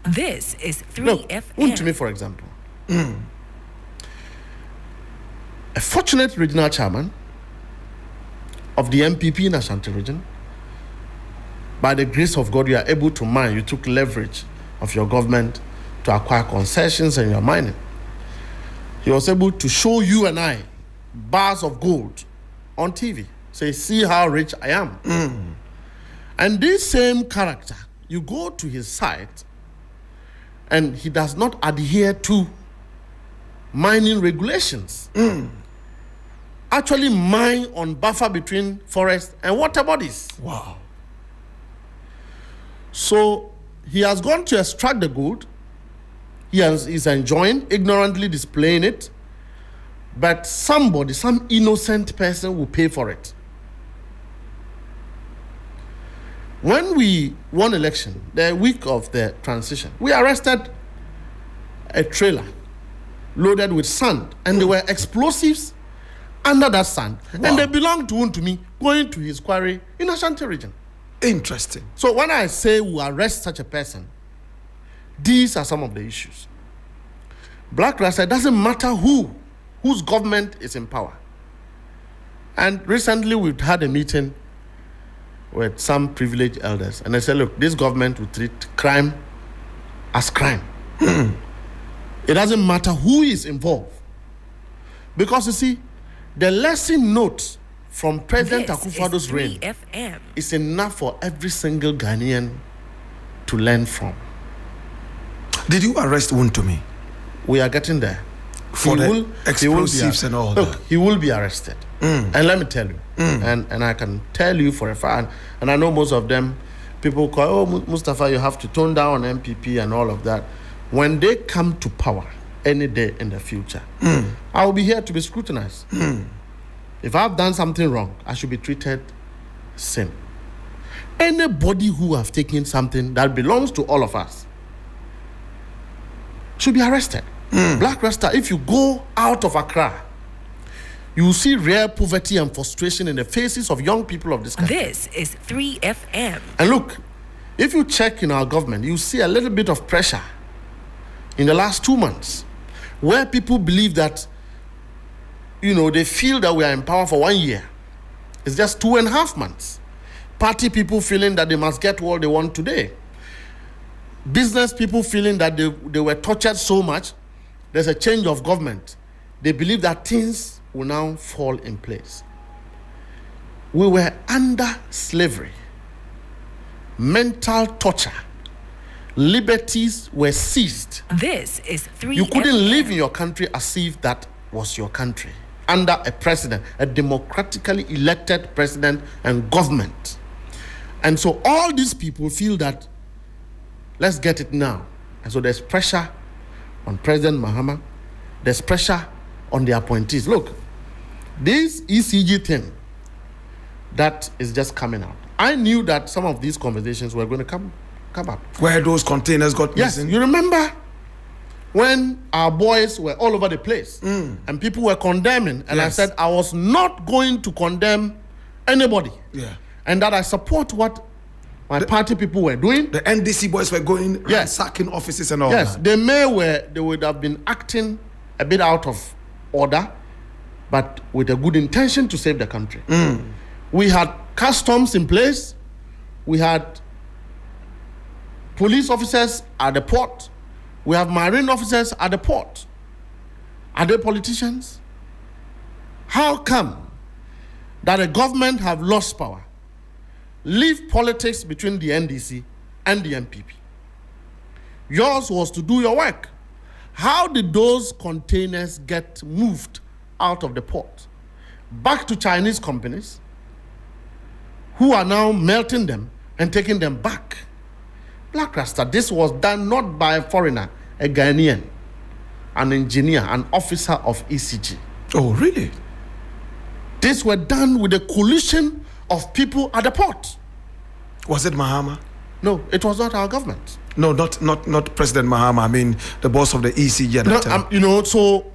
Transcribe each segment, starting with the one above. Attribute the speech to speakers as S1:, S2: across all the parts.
S1: This is 3FM.
S2: Look, to me, for example, a fortunate regional chairman of the MPP in Ashanti region, by the grace of God, you are able to mine. You took leverage of your government to acquire concessions and your mining. He was able to show you and I bars of gold on TV. Say, see how rich I am. And this same character, you go to his site and he does not adhere to mining regulations. Actually mine on buffer between forest and water bodies.
S3: Wow.
S2: So he has gone to extract the gold. He's enjoying, ignorantly displaying it. But somebody, some innocent person will pay for it. When we won election, the week of the transition, we arrested a trailer loaded with sand, and there were explosives under that sand. Wow. And they belonged to me, going to his quarry in Ashanti region.
S3: Interesting.
S2: So when I say we arrest such a person, these are some of the issues. Blakk Rasta, it doesn't matter whose government is in power. And recently we've had a meeting with some privileged elders, and they said, look, this government will treat crime as crime. It doesn't matter who is involved. Because you see, the lesson note from President Akufo-Addo's reign is enough for every single Ghanaian to learn from.
S3: Did you arrest Wontumi?
S2: We are getting there.
S3: For the explosives and all
S2: look,
S3: that?
S2: He will be arrested. And let me tell you, and I can tell you for a fact, and I know most of them, people call, oh, Mustafa, you have to tone down MPP and all of that. When they come to power any day in the future, I will be here to be scrutinized. If I've done something wrong, I should be treated same. Anybody who have taken something that belongs to all of us should be arrested. Blakk Rasta, if you go out of Accra, you will see rare poverty and frustration in the faces of young people of this country.
S1: This is 3FM.
S2: And look, if you check in our government, you see a little bit of pressure in the last 2 months, where people believe that, they feel that we are in power for 1 year. It's just 2.5 months. Party people feeling that they must get what they want today. Business people feeling that they were tortured so much, there's a change of government. They believe that things will now fall in place. We were under slavery, mental torture, liberties were seized.
S1: This is 3FM.
S2: You couldn't live in your country as if that was your country, under a president, a democratically elected president and government. And so all these people feel that, let's get it now. And so there's pressure on President Mahama. There's pressure on the appointees. Look, this ECG thing that is just coming out. I knew that some of these conversations were going to come up.
S3: Where those containers got missing?
S2: Yes, you remember when our boys were all over the place and people were condemning, and I said I was not going to condemn anybody.
S3: Yeah.
S2: And that I support what my party people were doing.
S3: The NDC boys were going sacking offices and all that.
S2: Yes, they would have been acting a bit out of order, but with a good intention to save the country. We had customs in place. We had police officers at the port. We have marine officers at the port. Are they politicians? How come that the government have lost power? Leave politics between the NDC and the MPP. Yours was to do your work. How did those containers get moved out of the port back to Chinese companies who are now melting them and taking them back? Blakk Rasta, this was done not by a foreigner, a Ghanaian, an engineer, an officer of ECG.
S3: Oh, really?
S2: This were done with a coalition of people at the port.
S3: Was it Mahama?
S2: No, it was not our government.
S3: No, not President Mahama. I mean, the boss of the ECG at that time.
S2: So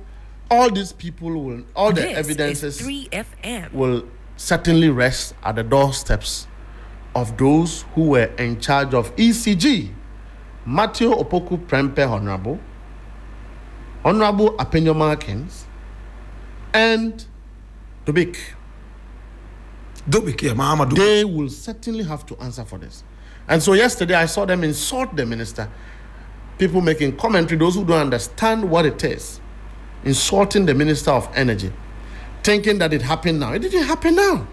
S2: all these people will, all the evidences will certainly rest at the doorsteps of those who were in charge of ECG Matthew Opoku Prempeh Honorable Apenyo Markins, and Dubik.
S3: Yeah, Mahama Dubik.
S2: They will certainly have to answer for this. And so yesterday I saw them insult the minister. People making commentary, those who don't understand what it is, insulting the Minister of Energy, thinking that it happened now. It didn't happen now.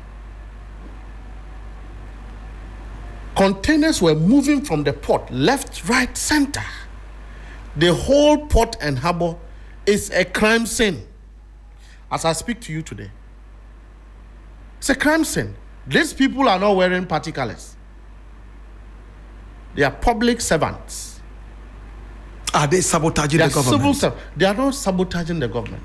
S2: Containers were moving from the port, left, right, center. The whole port and harbor is a crime scene. As I speak to you today, it's a crime scene. These people are not wearing party colors. They are public servants.
S3: Are they sabotaging the government?
S2: They are not sabotaging the government.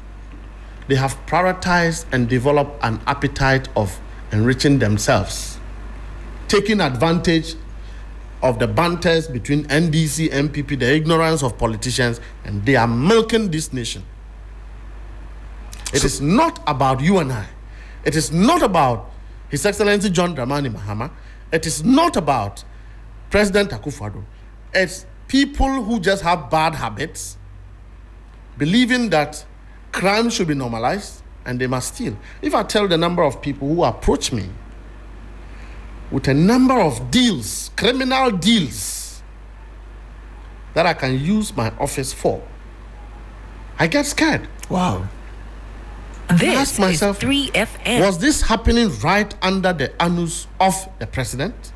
S2: They have prioritized and developed an appetite of enriching themselves, taking advantage of the banters between NDC, MPP, the ignorance of politicians, and they are milking this nation. It is not about you and I. It is not about His Excellency John Dramani Mahama. It is not about President Akufo-Addo. It's people who just have bad habits, believing that crime should be normalized and they must steal. If I tell the number of people who approach me with a number of deals, criminal deals, that I can use my office for, I get scared.
S3: Wow.
S1: This
S2: ask myself,
S1: is 3FM.
S2: Was this happening right under the anus of the president?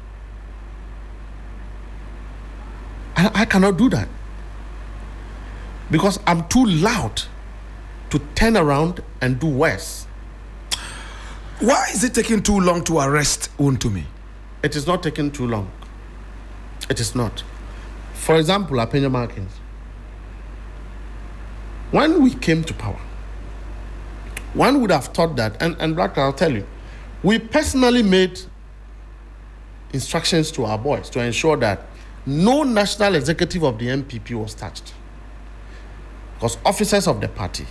S2: I cannot do that because I'm too loud to turn around and do worse.
S3: Why is it taking too long to arrest Untumi?
S2: It is not taking too long. It is not. For example, Apenyo Markins. When we came to power, one would have thought that, and Blakk, I'll tell you, we personally made instructions to our boys to ensure that no national executive of the MPP was touched, because officers of the party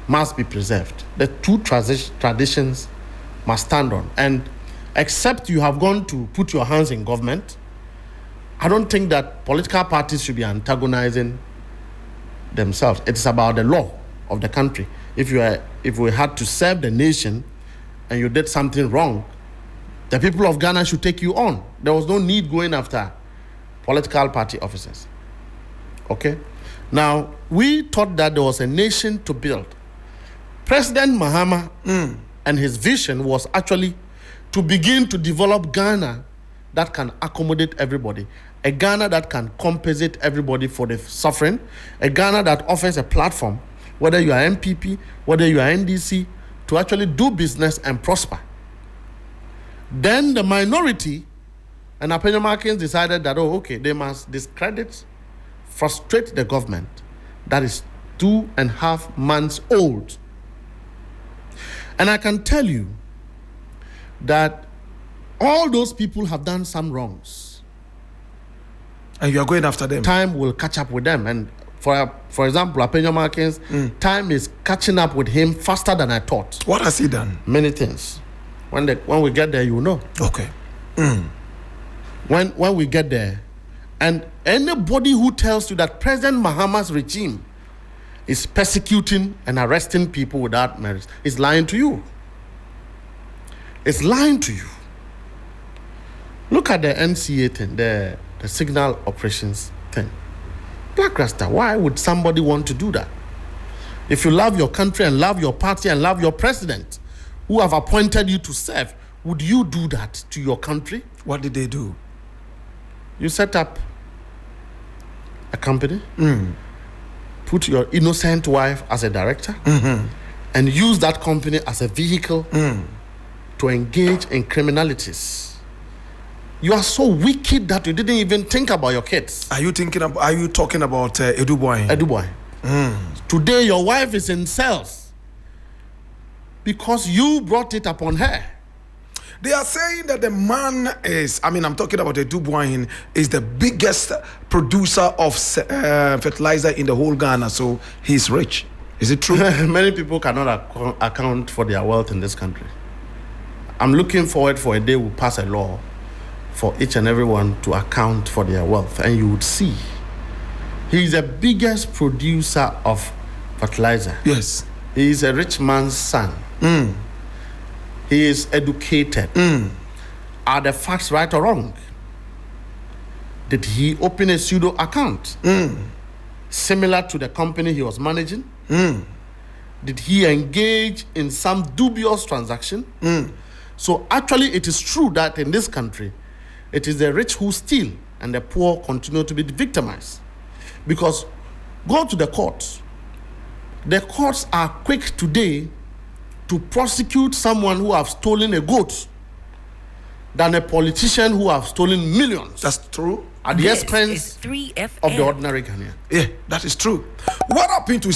S2: must be preserved. The two traditions must stand on. And except you have gone to put your hands in government, I don't think that political parties should be antagonizing themselves. It's about the law of the country. If we had to serve the nation and you did something wrong, the people of Ghana should take you on. There was no need going after political party officers. Okay? Now, we thought that there was a nation to build. President Mahama and his vision was actually to begin to develop Ghana that can accommodate everybody, a Ghana that can compensate everybody for the suffering, a Ghana that offers a platform, whether you are MPP, whether you are NDC, to actually do business and prosper. Then the minority and Apenyo Markins decided that, they must discredit, frustrate the government that is 2.5 months old. And I can tell you that all those people have done some wrongs.
S3: And you are going after them.
S2: Time will catch up with them. And for example, Apenyo Markins, time is catching up with him faster than I thought.
S3: What has he done?
S2: Many things. When we get there, you will know.
S3: Okay.
S2: When we get there, and anybody who tells you that President Mahama's regime is persecuting and arresting people without merit is lying to you. It's lying to you. Look at the NCA thing, the signal operations thing. Blakk Rasta, why would somebody want to do that? If you love your country and love your party and love your president, who have appointed you to serve, would you do that to your country?
S3: What did they do?
S2: You set up a company, put your innocent wife as a director, and use that company as a vehicle to engage in criminalities. You are so wicked that you didn't even think about your kids.
S3: Are you talking about Edu Boy?
S2: Edu Boy. Today your wife is in cells because you brought it upon her.
S3: They are saying that the man is, I'm talking about Edu Boy, is the biggest producer of fertilizer in the whole Ghana, so he's rich. Is it true?
S2: Many people cannot account for their wealth in this country. I'm looking forward for a day we'll pass a law for each and everyone to account for their wealth. And you would see he is the biggest producer of fertilizer.
S3: Yes.
S2: He is a rich man's son. He is educated. Are the facts right or wrong? Did he open a pseudo account similar to the company he was managing? Did he engage in some dubious transaction? So actually it is true that in this country, it is the rich who steal and the poor continue to be victimized. Because go to the courts. The courts are quick today to prosecute someone who have stolen a goat than a politician who have stolen millions.
S3: That's true.
S2: At the
S1: This
S2: expense
S1: is 3FM.
S2: of the ordinary Ghanaian.
S3: Yeah, that is true. What happened to